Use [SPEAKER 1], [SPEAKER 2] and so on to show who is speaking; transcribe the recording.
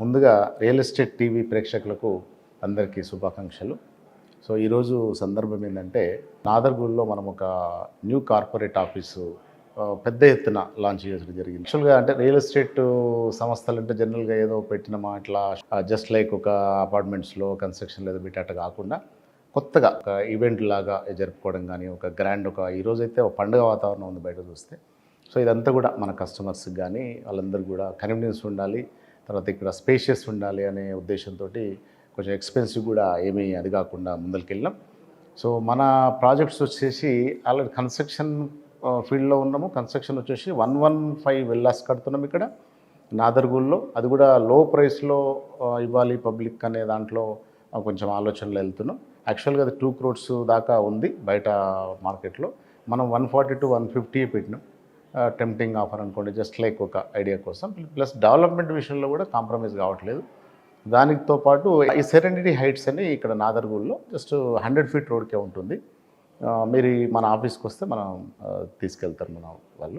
[SPEAKER 1] ముందుగా real estate TV ప్రేక్షకులకు అందరికీ శుభాకాంక్షలు. సో ఈరోజు సందర్భం ఏంటంటే నాదర్గూడలో మనం ఒక న్యూ కార్పొరేట్ ఆఫీసు పెద్ద ఎత్తున లాంచ్ చేయడం జరిగింది. యాక్చువల్గా అంటే రియల్ ఎస్టేట్ సంస్థలు అంటే జనరల్గా ఏదో పెట్టినమా ఇట్లా జస్ట్ లైక్ ఒక అపార్ట్మెంట్స్లో కన్స్ట్రక్షన్ ఏదో పెట్టేట కాకుండా కొత్తగా ఒక ఈవెంట్ లాగా జరుపుకోవడం కానీ ఒక గ్రాండ్ ఈరోజైతే ఒక పండుగ వాతావరణం ఉంది బయట చూస్తే. సో ఇదంతా కూడా మన కస్టమర్స్కి కానీ వాళ్ళందరూ కూడా కన్వీనియన్స్ ఉండాలి, తర్వాత ఇక్కడ స్పేషియస్ ఉండాలి అనే ఉద్దేశంతో కొంచెం ఎక్స్పెన్సివ్ కూడా ఏమీ అది కాకుండా ముందరికెళ్ళాం. సో మన ప్రాజెక్ట్స్ వచ్చేసి ఆల్రెడీ కన్స్ట్రక్షన్ ఫీల్డ్లో ఉన్నాము. కన్స్ట్రక్షన్ వచ్చేసి 115 విల్లాస్ కడుతున్నాం ఇక్కడ నాదర్గూడలో. అది కూడా లో ప్రైస్లో ఇవ్వాలి పబ్లిక్ అనే దాంట్లో కొంచెం ఆలోచనలు వెళ్తున్నాం. యాక్చువల్గా అది 2 crores దాకా ఉంది బయట మార్కెట్లో. మనం 140 to 150 పెట్టినాం. టెంప్టింగ్ ఆఫర్ అనుకోండి, జస్ట్ లైక్ ఒక ఐడియా కోసం. ప్లస్ డెవలప్మెంట్ విషయంలో కూడా కాంప్రమైజ్ కావట్లేదు. దానితో పాటు ఈ సెరెనిటీ హైట్స్ అని ఇక్కడ నాదర్గూడలో జస్ట్ 100 feet రోడ్కే ఉంటుంది. మీరు మన ఆఫీస్కి వస్తే మనం తీసుకెళ్తారు మన వాళ్ళు.